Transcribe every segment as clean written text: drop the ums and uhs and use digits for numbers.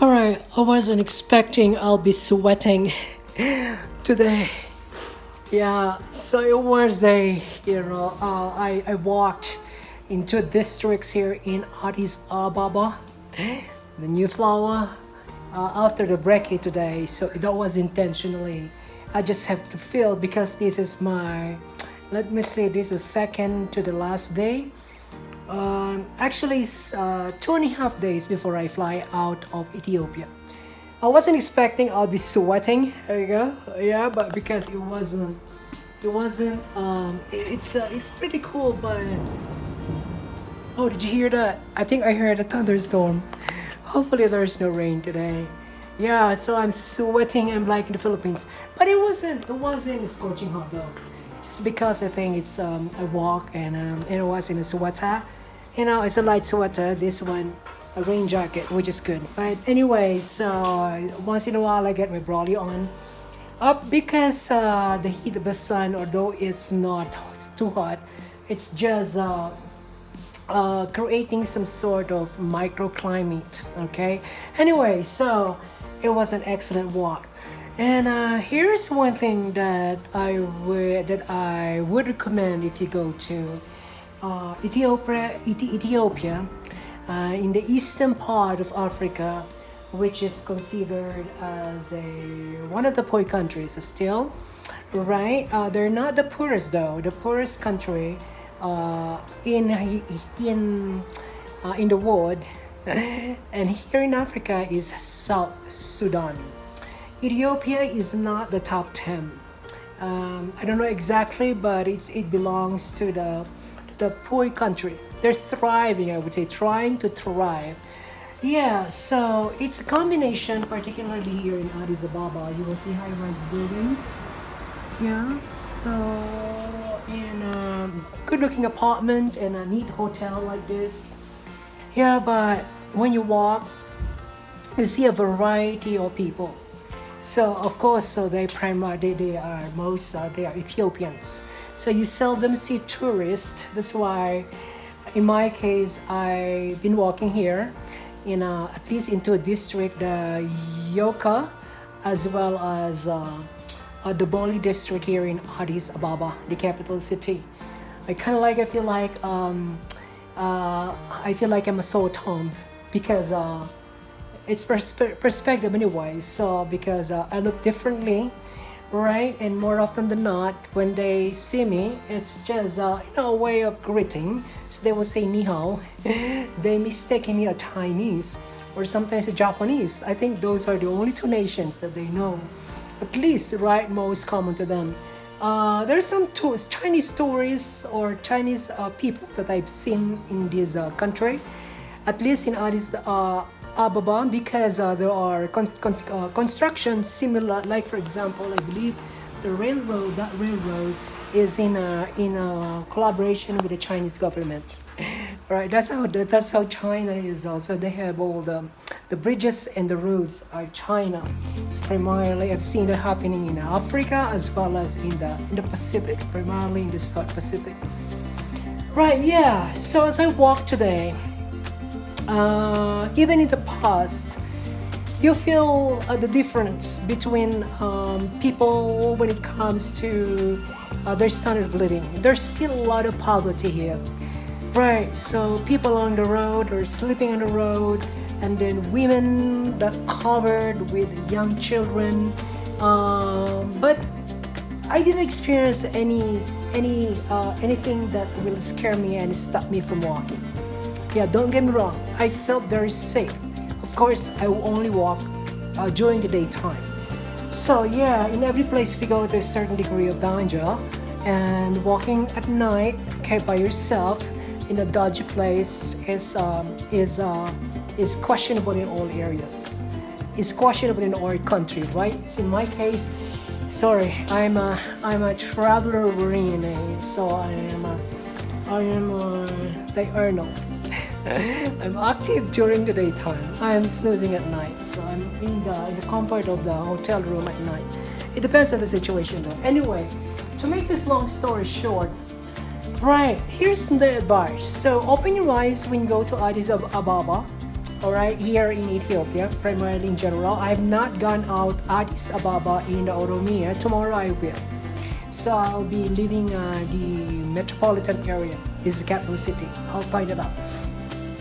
Alright, I wasn't expecting I'll be sweating today. Yeah, so it was I walked into districts here in Addis Ababa, the new flower, after the brekkie today. So that was intentionally. I just have to feel because this is my, let me say, this is second to the last day. Actually, it's 2.5 days before I fly out of Ethiopia. I wasn't expecting I'll be sweating. There you go. Yeah, but because it's pretty cool. But oh, did you hear that? I think I heard a thunderstorm. Hopefully, there's no rain today. Yeah, so I'm sweating. I'm like in the Philippines, but it wasn't scorching hot though. Just because I think it's I walk and it was in a sweater. You know, it's a light sweater. This one, a rain jacket, which is good. But anyway, so once in a while I get my brolly on. Because the heat of the sun, although it's not too hot, it's just creating some sort of microclimate. Okay. Anyway, so it was an excellent walk. And here's one thing that I would recommend if you go to Ethiopia, in the eastern part of Africa, which is considered as one of the poor countries still, right? They're not the poorest though. The poorest country in the world, and here in Africa is South Sudan. Ethiopia is not the top 10. I don't know exactly, but it belongs to the poor country. They're thriving, I would say, trying to thrive. Yeah, so it's a combination, particularly here in Addis Ababa. You will see high-rise buildings. Yeah, so in a good-looking apartment and a neat hotel like this. Yeah, but when you walk, you see a variety of people. So of course, so they are Ethiopians. So you seldom see tourists. That's why, in my case, I've been walking here, at least into a district, the Yoka, as well as the Boli district here in Addis Ababa, the capital city. I feel like I'm a sore thumb because it's perspective anyways. So because I look differently, right? And more often than not, when they see me, it's just a way of greeting. So they will say ni hao. They mistaken me a Chinese or sometimes a Japanese. I think those are the only two nations that they know, at least, right? Most common to them. There's some Chinese tourists or Chinese people that I've seen in this country, at least in Addis Ababa, because there are constructions similar, like for example, I believe that railroad is in a collaboration with the Chinese government. Right, that's how China is also. They have all the bridges and the roads are China. So primarily, I've seen it happening in Africa as well as in the Pacific, primarily in the South Pacific. Right, yeah. So as I walk today, even in the past, you feel the difference between people when it comes to their standard of living. There's still a lot of poverty here. Right, so people on the road are sleeping on the road, and then women that covered with young children. But I didn't experience anything that will scare me and stop me from walking. Yeah, don't get me wrong. I felt very safe. Of course, I will only walk during the daytime. So yeah, in every place we go, there's a certain degree of danger, and walking at night, okay, by yourself in a dodgy place is questionable in all areas. It's questionable in our country, right? So in my case, sorry, I'm a traveler marine, so I am diurnal. I'm active during the daytime. I am snoozing at night, so I'm in the comfort of the hotel room at night. It depends on the situation though. Anyway, to make this long story short, right, here's the advice. So open your eyes when you go to Addis Ababa. all right, here in Ethiopia, primarily in general. I've not gone out Addis Ababa in Oromia. Tomorrow I will. So I'll be leaving the metropolitan area. This is the capital city. I'll find it out.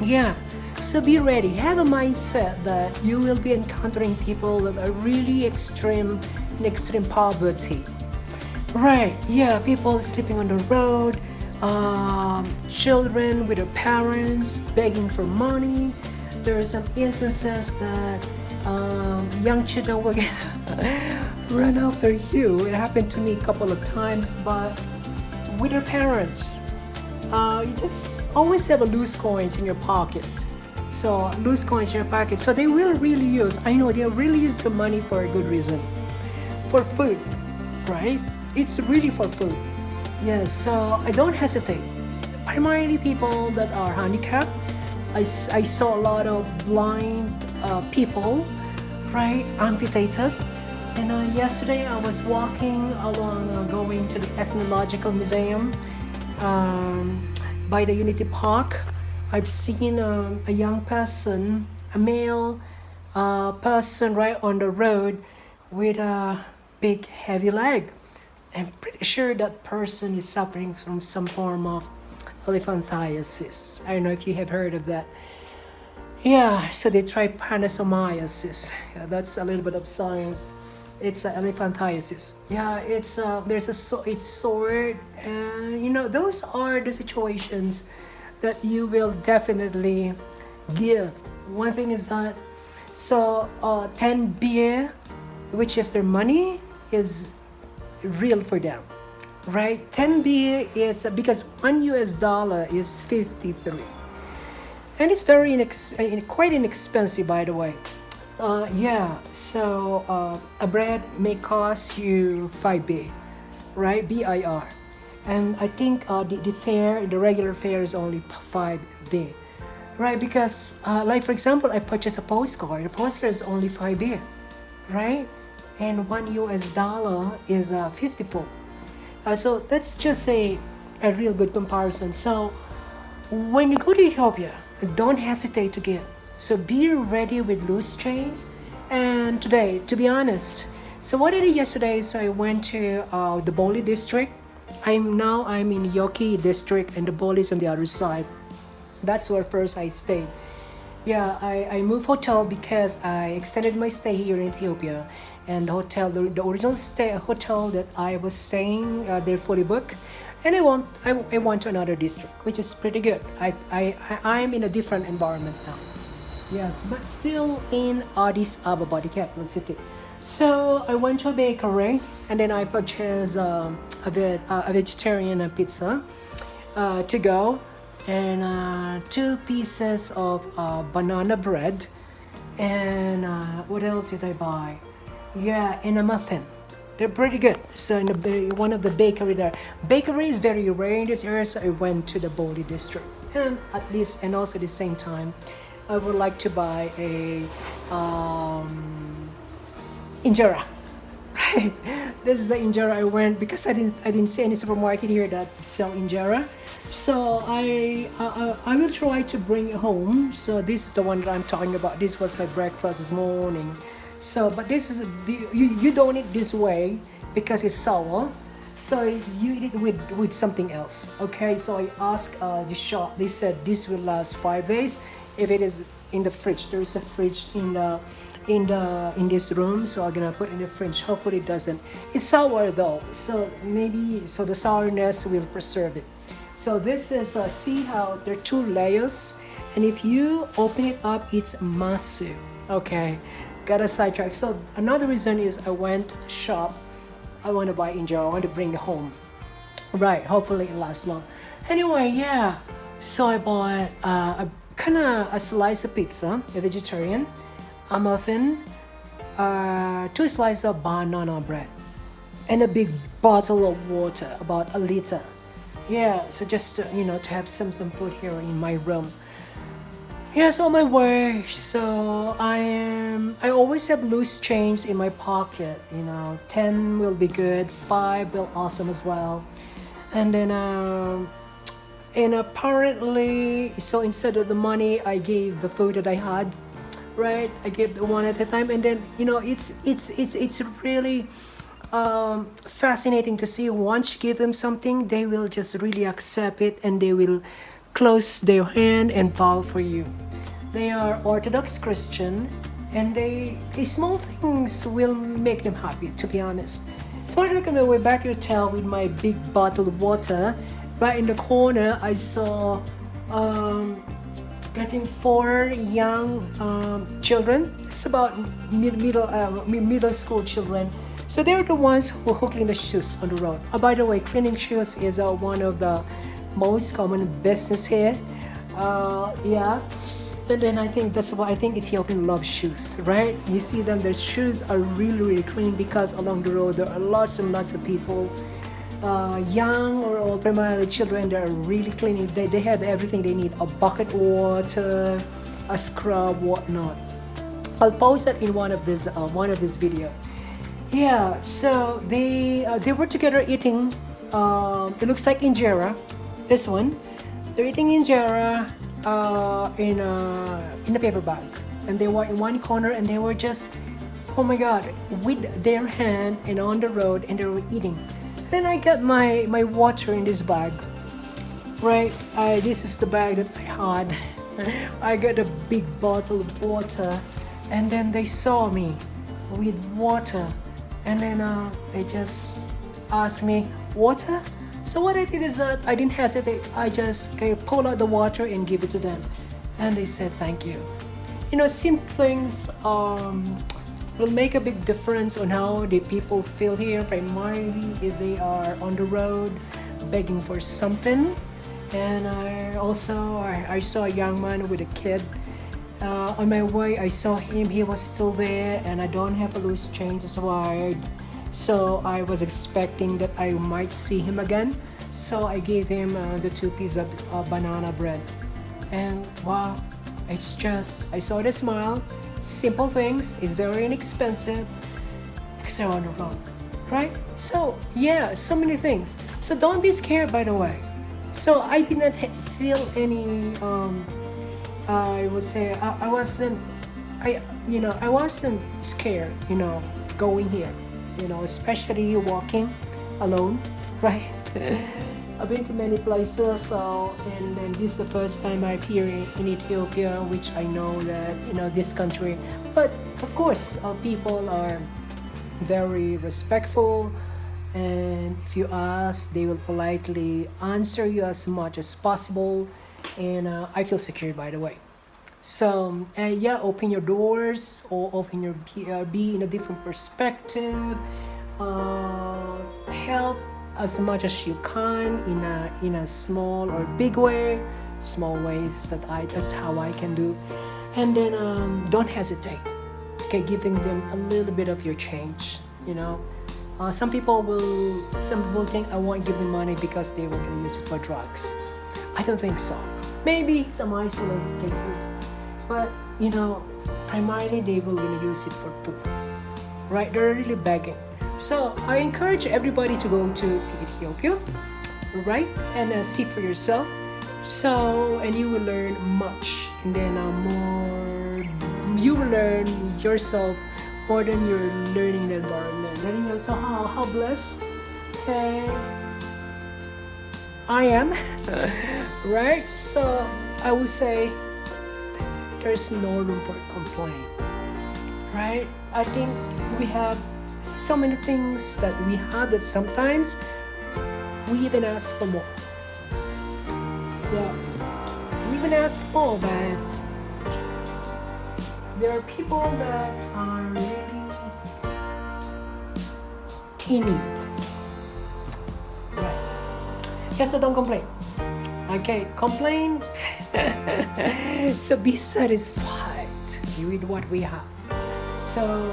Yeah. So be ready. Have a mindset that you will be encountering people that are really in extreme poverty. Right. Yeah. People sleeping on the road. Children with their parents begging for money. There are some instances that young children will get run after you. It happened to me a couple of times, but with your parents, you just always have a loose coins in your pocket. So loose coins in your pocket. So they will really use. I know they really use the money for a good reason, for food, right? It's really for food. Yes. So I don't hesitate. Primarily people that are handicapped. I saw a lot of blind people, right, amputated. And yesterday I was walking along, going to the Ethnological Museum by the Unity Park. I've seen a young person, a male person right on the road with a big heavy leg. I'm pretty sure that person is suffering from some form of elephantiasis. I don't know if you have heard of that. Yeah, so they try panasomiasis. Yeah, that's a little bit of science. It's elephantiasis. Yeah, it's it's sore, and those are the situations that you will definitely give. One thing is that 10 beer, which is their money, is real for them. Right, 10 beer is because $1 is 53, and it's very quite inexpensive, by the way. Yeah, so a bread may cost you 5 beer, right? BIR, and I think the regular fare is only 5 beer, right? Because like for example, I purchased a postcard. The postcard is only 5 beer, right? And $1 is 54. So that's just a real good comparison. So when you go to Ethiopia, don't hesitate to give. So be ready with loose change. And today, to be honest, so what I did yesterday is I went to the Boli district. I'm in Yoki district, and the Boli is on the other side. That's where first I stayed. Yeah, I moved hotel because I extended my stay here in Ethiopia. And the original hotel that I was staying, they're fully booked, and I went to another district, which is pretty good. I'm in a different environment now. Yes, but still in Addis Ababa, the capital city. So I went to a bakery, and then I purchased a vegetarian pizza to go, and 2 pieces of banana bread, and what else did I buy? Yeah, and a muffin. They're pretty good. So in one of the bakery there. Bakery is very rare in this area, so I went to the Boli district. And also at the same time, I would like to buy a injera. Right? This is the injera I went because I didn't see any supermarket here that sell injera. So I will try to bring it home. So this is the one that I'm talking about. This was my breakfast this morning. So, but this is you don't eat this way because it's sour. So you eat it with something else. Okay. So I asked the shop. They said this will last 5 days if it is in the fridge. There is a fridge in this room, so I'm gonna put it in the fridge. Hopefully it doesn't. It's sour though, so the sourness will preserve it. So this is see how there are 2 layers, and if you open it up, it's massive. Okay. Got a sidetrack. So another reason is I went to the shop. I want to buy injera. I want to bring it home. Right. Hopefully it lasts long. Anyway, yeah. So I bought a slice of pizza, a vegetarian, a muffin, 2 slices of banana bread, and a big bottle of water, about 1 liter. Yeah. So just to have some food here in my room. Yes, on my way. So I always have loose change in my pocket. 10 will be good, 5 will awesome as well, and then And apparently, so instead of the money, I gave the food that I had, right? I gave the one at a time, and then it's really fascinating to see. Once you give them something, they will just really accept it, and they will close their hand and bow for you. They are Orthodox Christian, and the small things will make them happy, to be honest. So I on my way back to the hotel with my big bottle of water. Right in the corner, I saw getting four young children. It's about middle school children. So they're the ones who clean the shoes on the road. By the way, cleaning shoes is one of the most common business here. Yeah. And then I think that's why I think Ethiopian love shoes, right? You see them, their shoes are really, really clean because along the road there are lots and lots of people, young or old, primarily children, that are really cleaning. They have everything they need, a bucket of water, a scrub, whatnot. I'll post that in one of this video. Yeah, so they were together eating, it looks like injera, this one. They're eating injera in a paper bag, and they were in one corner, and they were just, oh my god, with their hand and on the road, and they were eating. Then I got my water in this bag, right? This is the bag that I had. I got a big bottle of water, and then they saw me with water, and then they just asked me, water? So what I did is that I didn't hesitate. I just pulled out the water and give it to them, and they said thank you. Simple things will make a big difference on how the people feel here, primarily if they are on the road begging for something. And I saw a young man with a kid. On my way, I saw him. He was still there, and I don't have a loose change, so I was expecting that I might see him again. So I gave him the 2 pieces of banana bread. And wow, it's just, I saw the smile. Simple things, it's very inexpensive because they're on the road, right? So yeah, so many things. So don't be scared, by the way. So I did not feel any, I would say, I wasn't scared, going here. Especially walking alone, right? I've been to many places, and then this is the first time I'm here in Ethiopia, which I know that this country. But of course, people are very respectful, and if you ask, they will politely answer you as much as possible, and I feel secure, by the way. So yeah, open your doors, or open your be in a different perspective. Help as much as you can in a small or big way, small ways that's how I can do. And then don't hesitate. Okay, giving them a little bit of your change. Some people think I won't give them money because they will use it for drugs. I don't think so. Maybe some isolated cases. But, primarily they will use it for food, right? They're really begging. So I encourage everybody to go to Ethiopia, right? And see for yourself. And you will learn much. And then you will learn yourself more than you're learning the environment. So how blessed I am, right? So I would say, there's no room for complaint, right? I think we have so many things that we have that sometimes we even ask for more. Yeah, we even ask for more, but there are people that are really in need. Right. Yeah, so don't complain. Okay, complain. So be satisfied with what we have. So,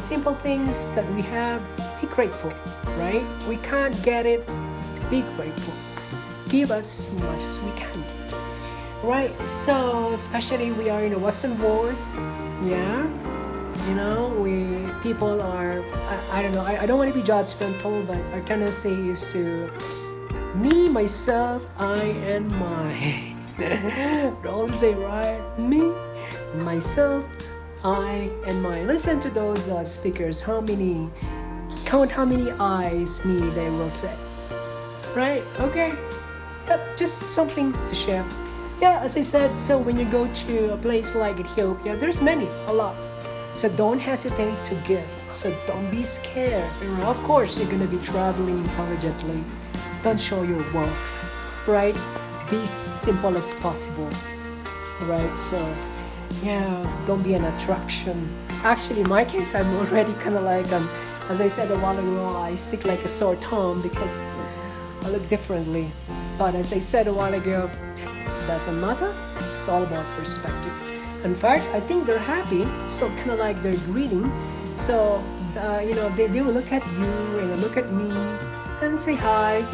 simple things that we have, be grateful, right? We can't get it, be grateful. Give as much as we can, right? So, especially we are in a Western world, yeah? people are, I don't know, I don't want to be judgmental, but our tendency is to Me, myself, I, and my. Don't say right. Me, myself, I, and my. Listen to those speakers. Count how many I's me they will say. Right? Okay. Yep, just something to share. Yeah, as I said, so when you go to a place like Ethiopia, there's a lot. So don't hesitate to give. So don't be scared. Of course, you're gonna be traveling intelligently. Don't show your wealth, right? Be simple as possible, right? So yeah, don't be an attraction. Actually, in my case, I'm already kind of like as I said a while ago, I stick like a sore thumb because I look differently. But as I said a while ago, doesn't matter. It's all about perspective. In fact, I think they're happy, so kind of like they're greeting. So they will look at you and look at me and say hi.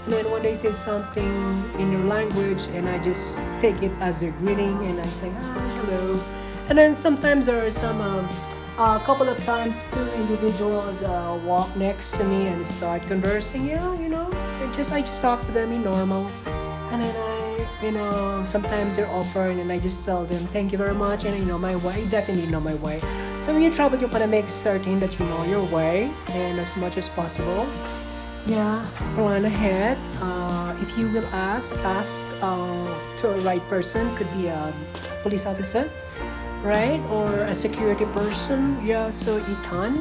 And then when they say something in your language, and I just take it as their greeting, and I say hi, hello. And then sometimes there are a couple of times two individuals walk next to me and start conversing. Yeah, I just talk to them in normal, and then sometimes they're offering, and I just tell them thank you very much, and my way, definitely know my way. So when you travel, you wanna make certain that you know your way, and as much as possible, yeah, plan ahead. If you will ask to a right person, could be a police officer, right, or a security person. Yeah, so you can,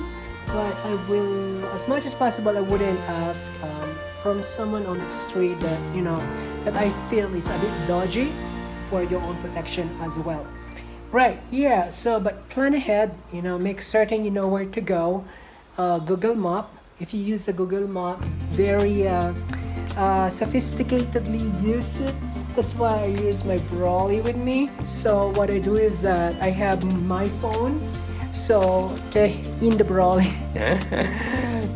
but I will, as much as possible, I wouldn't ask from someone on the street that I feel is a bit dodgy, for your own protection as well. Right, yeah, so but plan ahead, make certain you know where to go. Google Map, if you use the Google Map, very sophisticatedly use it. That's why I use my Brawly with me. So what I do is that I have my phone, so okay, in the Brawly.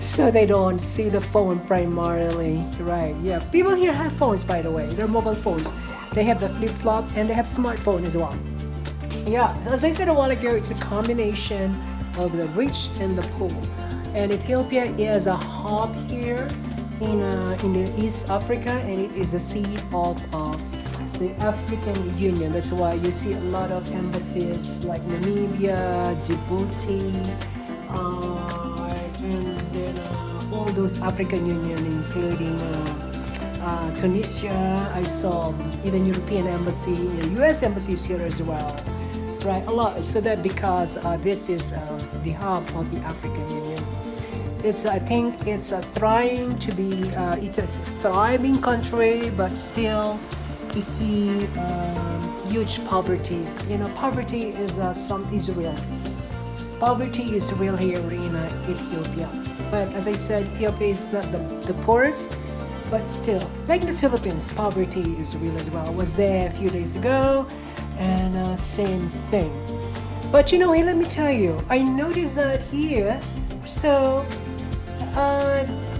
So they don't see the phone primarily, right? Yeah, people here have phones, by the way. They're mobile phones. They have the flip-flop and they have smartphone as well. Yeah, as I said a while ago, it's a combination of the rich and the poor. And Ethiopia is a hub here in the East Africa, and it is the seat of the African Union. That's why you see a lot of embassies like Namibia, Djibouti, and then all those African Union, including Tunisia. I saw even European embassy, US embassies here as well, right? A lot. So that because this is the hub of the African Union. I think it's trying to be. It's a thriving country, but still, you see huge poverty. Poverty is real. Poverty is real here in Ethiopia. But as I said, Ethiopia is not the poorest, but still, like the Philippines, poverty is real as well. I was there a few days ago, and same thing. But hey, let me tell you, I noticed that here, so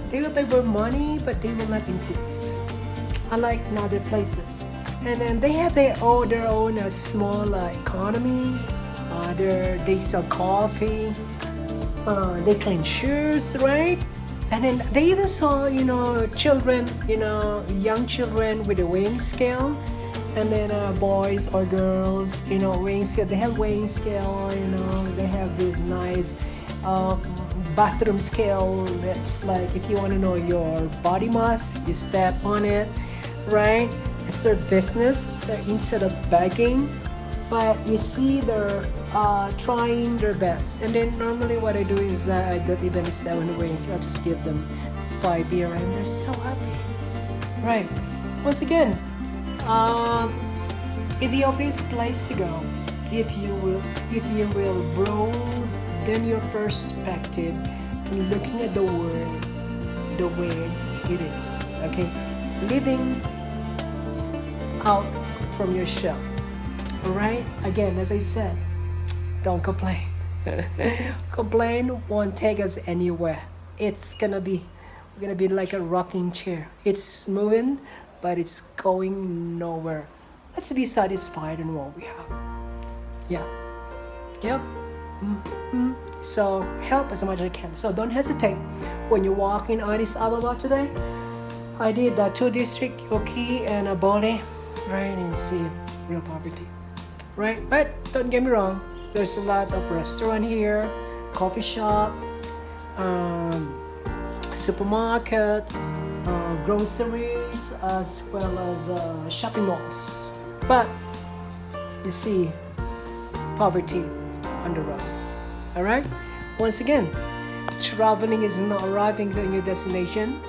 they will pay for money, but they will not insist, unlike in other places. And then they have their own small economy. They sell coffee. They clean shoes, right? And then they even saw, children, young children with a weighing scale. And then boys or girls, weighing scale. They have weighing scale, they have this nice bathroom scale. That's like, if you want to know your body mass, you step on it, right? It's their business. Instead of begging, but you see they're trying their best. And then normally what I do is I don't even step on the weighing scale. I'll just give them 5 beer, and they're so happy, right? Once again, Ethiopia is a place to go if you will broaden your perspective and looking at the world the way it is. Okay, living out from your shell. All right. Again, as I said, don't complain. Complain won't take us anywhere. We're gonna be like a rocking chair. It's moving, but it's going nowhere. Let's be satisfied in what we have. Yeah. Yep. Mm-hmm. So help as much as I can. So don't hesitate when you walk in Addis Ababa today. I did 2 district, Yoki and Bole, right? And you see real poverty, right? But don't get me wrong, there's a lot of restaurant here, coffee shop, um, supermarket, groceries, as well as shopping malls. But you see poverty on the road. All right. Once again, traveling is not arriving to your destination.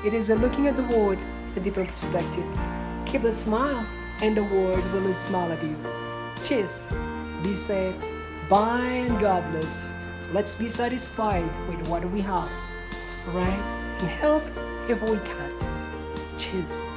It is a looking at the world with a different perspective. Keep a smile, and the world will smile at you. Cheers. Be safe. Bye and God bless. Let's be satisfied with what we have. All right. And help if we can. Cheers.